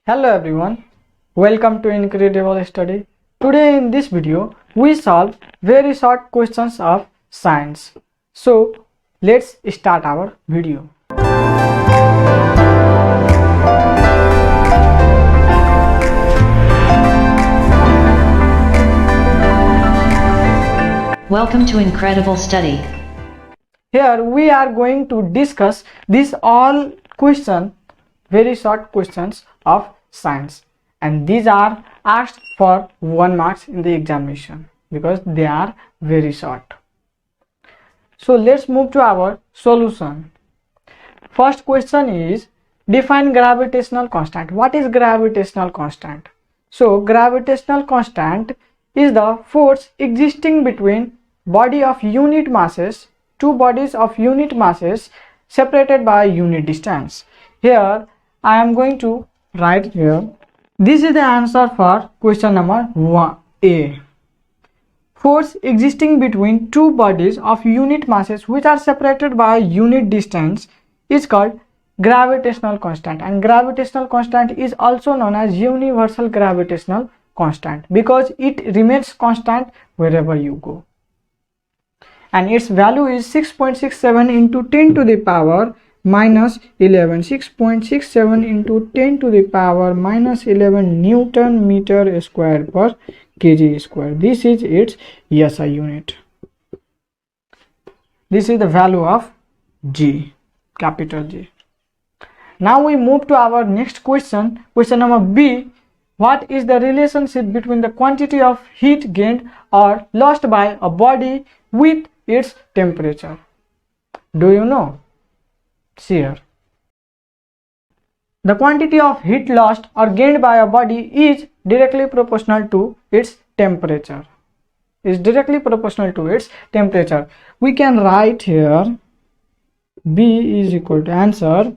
Hello everyone, welcome to Incredible Study. Today in this video, we solve very short questions of science. So let's start our video. Welcome to Incredible Study. Here we are going to discuss these all questions, very short questions of science, and these are asked for 1 marks in the examination because they are very short. So let's move to our solution. First question is, define gravitational constant. What is gravitational constant? So gravitational constant is the force existing between body of unit masses, two bodies of unit masses separated by unit distance. Here I am going to write here. This is the answer for question number 1A. Force existing between two bodies of unit masses which are separated by unit distance is called gravitational constant, and gravitational constant is also known as universal gravitational constant because it remains constant wherever you go, and its value is 6.67 into 10 to the power minus 11. 6.67 into 10 to the power minus 11 Newton meter square per kg square. This is its SI unit. This is the value of G, capital G. Now we move to our next question, question number B. What is the relationship between the quantity of heat gained or lost by a body with its temperature? Do you know? See here. The quantity of heat lost or gained by a body is directly proportional to its temperature. Is directly proportional to its temperature. We can write here B is equal to answer.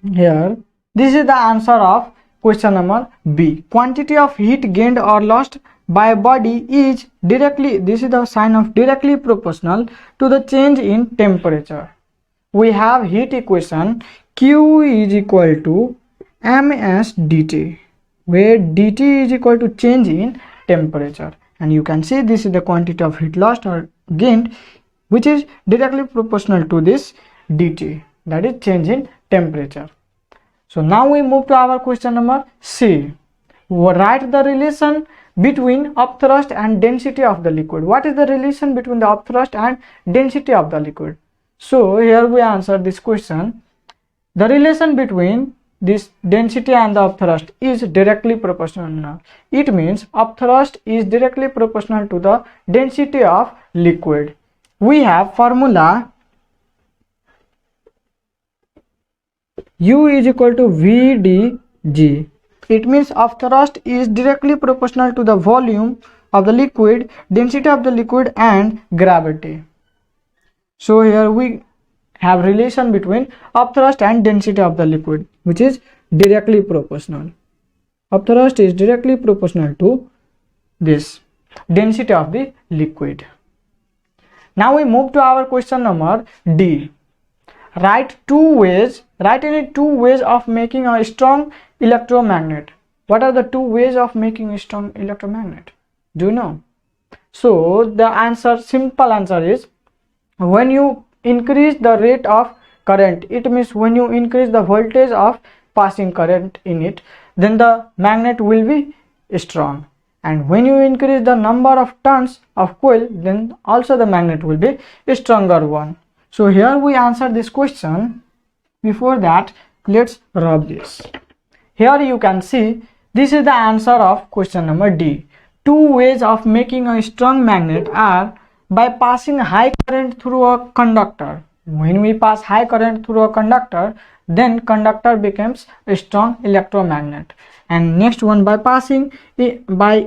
Here this is the answer of question number B. Quantity of heat gained or lost by a body is directly, this is the sign of directly proportional to the change in temperature. We have heat equation Q is equal to ms dt, where dt is equal to change in temperature, and you can see this is the quantity of heat lost or gained which is directly proportional to this dt, that is change in temperature. So now we move to our question number C. Write the relation between upthrust and density of the liquid. What is the relation between the upthrust and density of the liquid? So here we answer this question. The relation between this density and the upthrust is directly proportional. It means upthrust is directly proportional to the density of liquid. We have formula U is equal to VdG. It means upthrust is directly proportional to the volume of the liquid, density of the liquid, and gravity. So here we have relation between upthrust and density of the liquid, which is directly proportional. Upthrust is directly proportional to this density of the liquid. Now we move to our question number D. Write any two ways of making a strong electromagnet. What are the two ways of making a strong electromagnet? Do you know? So the answer, simple answer is, when you increase the rate of current, it means when you increase the voltage of passing current in it, then the magnet will be strong, and when you increase the number of turns of coil, then also the magnet will be a stronger one. So here we answer this question. Before that, let's rub this. Here you can see this is the answer of question number D. Two ways of making a strong magnet are by passing high current through a conductor. When we pass high current through a conductor, then conductor becomes a strong electromagnet. And next one, by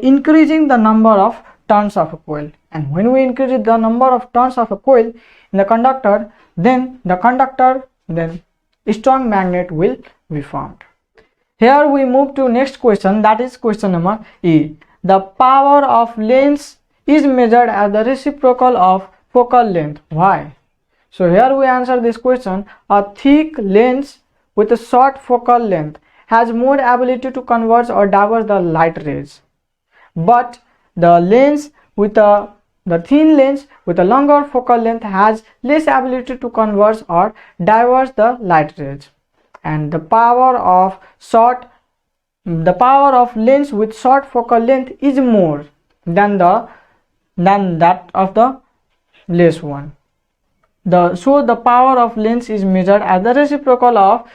increasing the number of turns of a coil. And when we increase the number of turns of a coil in the conductor, then strong magnet will be formed. Here we move to next question, that is question number E. The power of lens is measured as the reciprocal of focal length. Why? So here we answer this question. A thick lens with a short focal length has more ability to converge or diverge the light rays, but the lens with the thin lens with a longer focal length has less ability to converge or diverge the light rays. And the power of lens with short focal length is more than that of the less one. So the power of lens is measured as the reciprocal of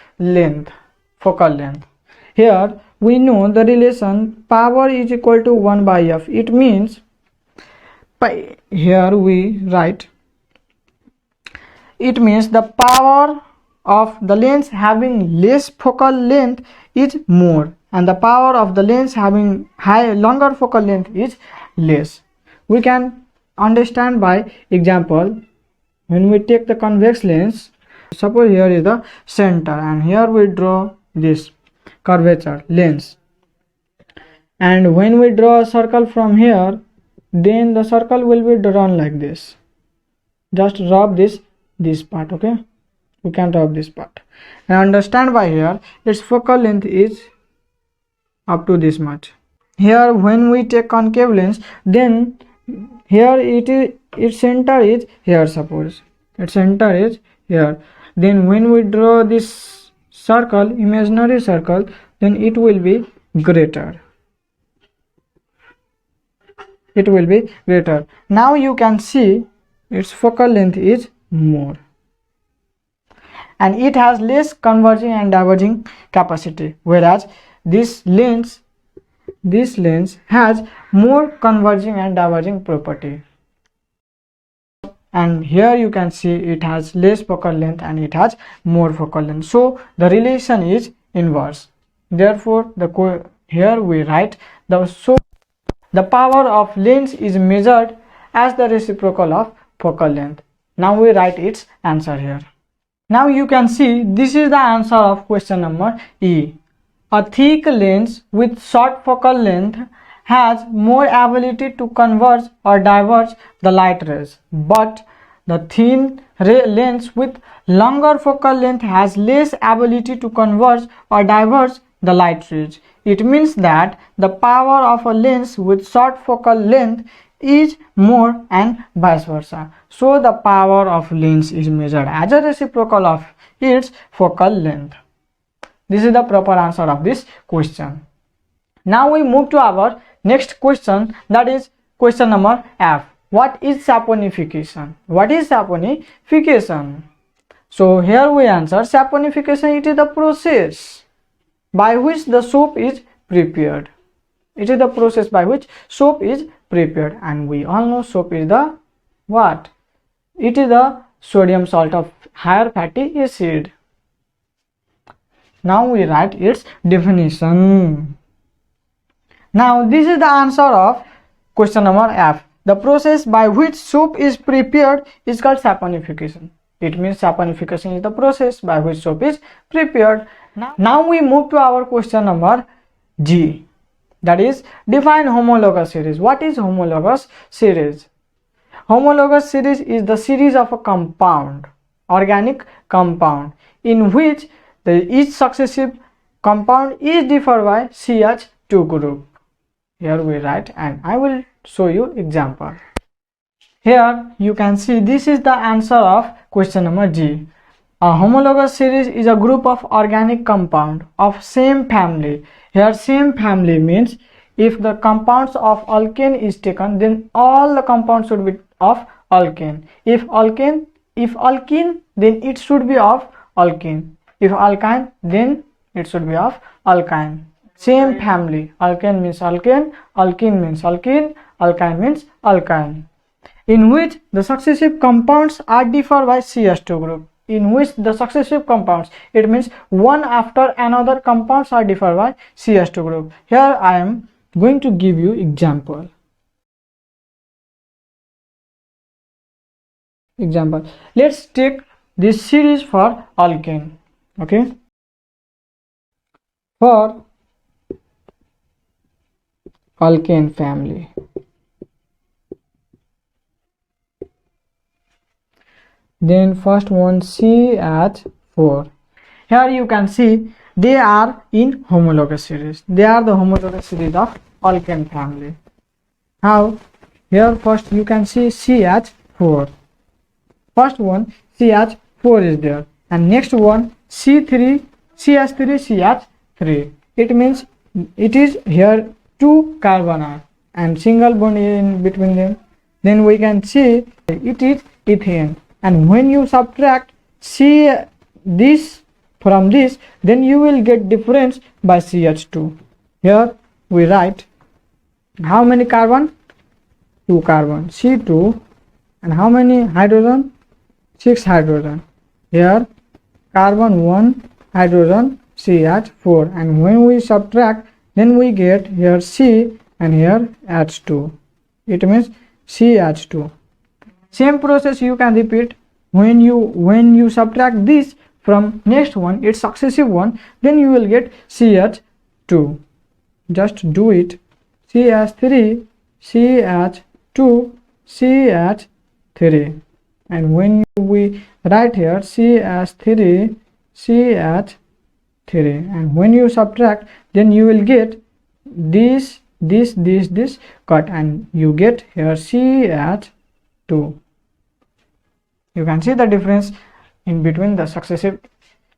focal length. Here we know the relation power is equal to 1 by f. It means, here we write, it means the power of the lens having less focal length is more, and the power of the lens having longer focal length is less. We can understand by example. When we take the convex lens, suppose here is the center and here we draw this curvature lens, and when we draw a circle from here, then the circle will be drawn like this. Just rub this part, okay? We can rub this part and understand by here its focal length is up to this much. Here when we take concave lens, then here its center is here, suppose its center is here. Then when we draw this circle, imaginary circle, then it will be greater. It will be greater. Now you can see its focal length is more, and it has less converging and diverging capacity, whereas this lens has more converging and diverging property. And here you can see it has less focal length and it has more focal length. So the relation is inverse. Therefore here we write the power of lens is measured as the reciprocal of focal length. Now we write its answer here. Now you can see this is the answer of question number E. A thick lens with short focal length has more ability to converge or diverge the light rays, but the thin lens with longer focal length has less ability to converge or diverge the light rays. It means that the power of a lens with short focal length is more and vice versa. So the power of lens is measured as a reciprocal of its focal length. This is the proper answer of this question. Now we move to our next question, that is question number F. What is saponification? What is saponification? So here we answer saponification. It is the process by which the soap is prepared. It is the process by which soap is prepared, and we all know soap is the what? It is the sodium salt of higher fatty acid. Now we write its definition. Now this is the answer of question number F. The process by which soap is prepared is called saponification. It means saponification is the process by which soap is prepared. Now we move to our question number G, that is define homologous series. What is homologous series? Homologous series is the series of a compound, organic compound, in which each successive compound is differed by CH2 group. Here we write, and I will show you example. Here you can see this is the answer of question number G. A homologous series is a group of organic compound of same family. Here same family means if the compounds of alkane is taken, then all the compounds should be of alkane. If alkene, then it should be of alkene. If alkyne, then it should be of alkyne. Same family. Alkane means alkane, alkene means alkene, alkyne means alkyne. In which the successive compounds are differed by CH2 group. In which the successive compounds, it means one after another compounds are differed by CH2 group. Here I am going to give you example. Let's take this series for alkane. Okay, for alkane family, then first one CH4. Here you can see they are in homologous series. They are the homologous series of alkane family. Now here first you can see CH4. First one CH4 is there, and next one C3 CH3 CH3. It means it is here two carbon are and single bond in between them. Then we can see it is ethane, and when you subtract C this from this, then you will get difference by CH2. Here we write how many carbon? 2 carbon, C2, and how many hydrogen? 6 hydrogen. Here carbon 1 hydrogen CH4, and when we subtract, then we get here C and here H2. It means CH2. Same process you can repeat. When you subtract this from next one, its successive one, then you will get CH2. Just do it. CH3 CH2 CH3, and when we write here CH3 CH3, and when you subtract, then you will get this cut, and you get here CH2. You can see the difference in between the successive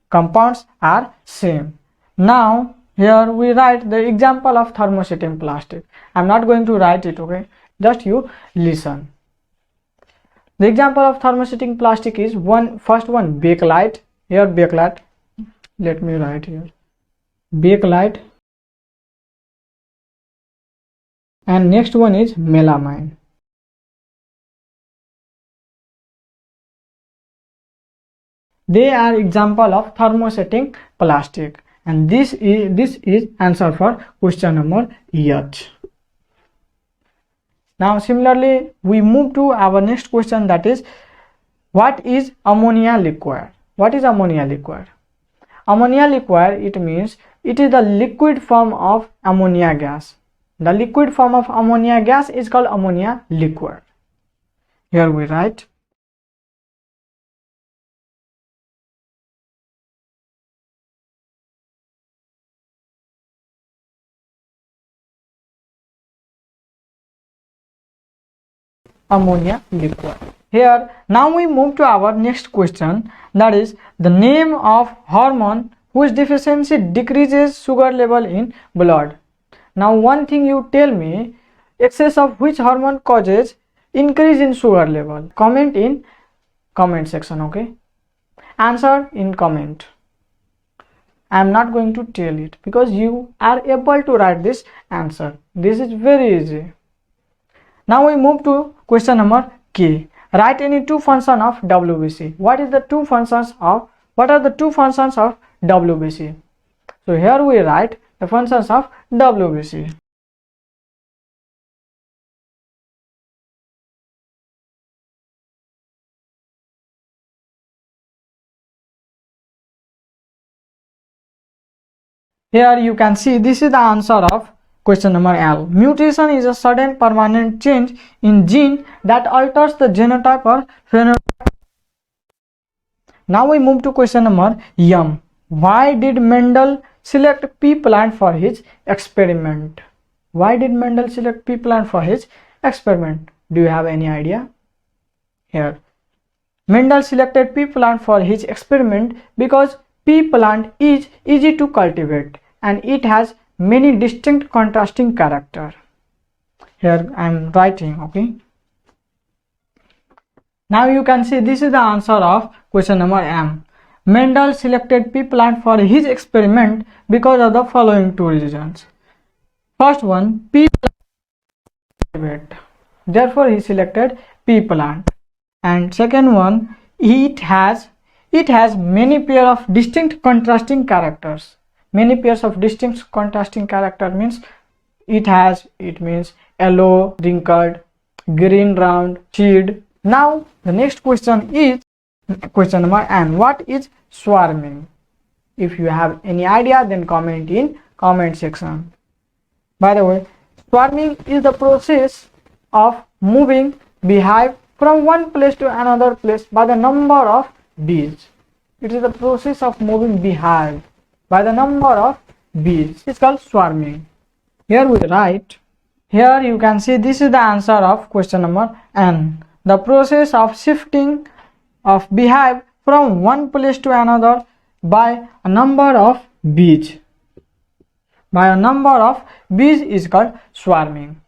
compounds are same. Now here we write the example of thermosetting plastic. I am not going to write it, okay, just you listen. The example of thermosetting plastic is first one bakelite. Here bakelite, let me write here bakelite, and next one is melamine. They are example of thermosetting plastic, and this is answer for question number 8. Now similarly we move to our next question, that is what is ammonia liquid? What is ammonia liquid? Ammonia liquid, it means it is the liquid form of ammonia gas. The liquid form of ammonia gas is called ammonia liquid. Here we write ammonia liquid. Here now we move to our next question, that is the name of hormone whose deficiency decreases sugar level in blood. Now one thing you tell me, excess of which hormone causes increase in sugar level? Comment in comment section, okay? Answer in comment. I am not going to tell it because you are able to write this answer. This is very easy. Now we move to question number K. Write any two functions of WBC. What are the two functions of WBC? So here we write the functions of WBC. Here you can see this is the answer of question number L. Mutation is a sudden permanent change in gene that alters the genotype or phenotype. Now we move to question number M. Why did Mendel select pea plant for his experiment? Why did Mendel select pea plant for his experiment? Do you have any idea? Here Mendel selected pea plant for his experiment because pea plant is easy to cultivate and it has many distinct contrasting character. Here I am writing, okay. Now you can see this is the answer of question number M. Mendel selected pea plant for his experiment because of the following two reasons. First one, pea plant cultivate, therefore he selected pea plant. And second one, it has many pair of distinct contrasting characters. Many pairs of distinct contrasting character means it means yellow, wrinkled, green, round, seed. Now the next question is question number N. What is swarming? If you have any idea, then comment in comment section. By the way, swarming is the process of moving beehive from one place to another place by the number of bees. It is the process of moving beehive by the number of bees is called swarming. Here we write, here you can see this is the answer of question number N. The process of shifting of beehive from one place to another by a number of bees. By a number of bees is called swarming.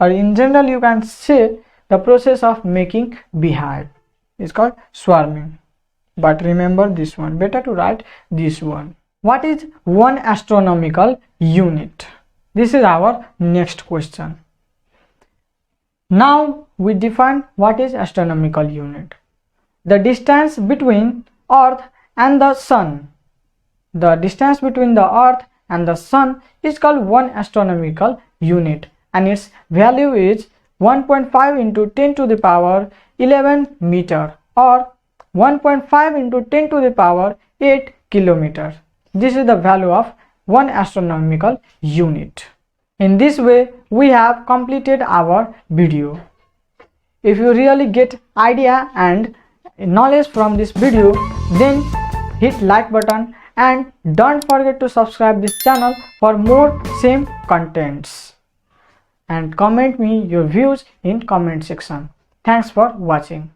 Or in general you can say the process of making beehive is called swarming. But remember this one, better to write this one. What is 1 astronomical unit? This is our next question. Now we define what is astronomical unit. The distance between Earth and the Sun. The distance between the Earth and the Sun is called 1 astronomical unit, and its value is 1.5 into 10 to the power 11 meter or 1.5 into 10 to the power 8 kilometer. This is the value of 1 astronomical unit. In this way we have completed our video. If you really get idea and knowledge from this video, then hit like button and don't forget to subscribe this channel for more same contents, and comment me your views in comment section. Thanks for watching.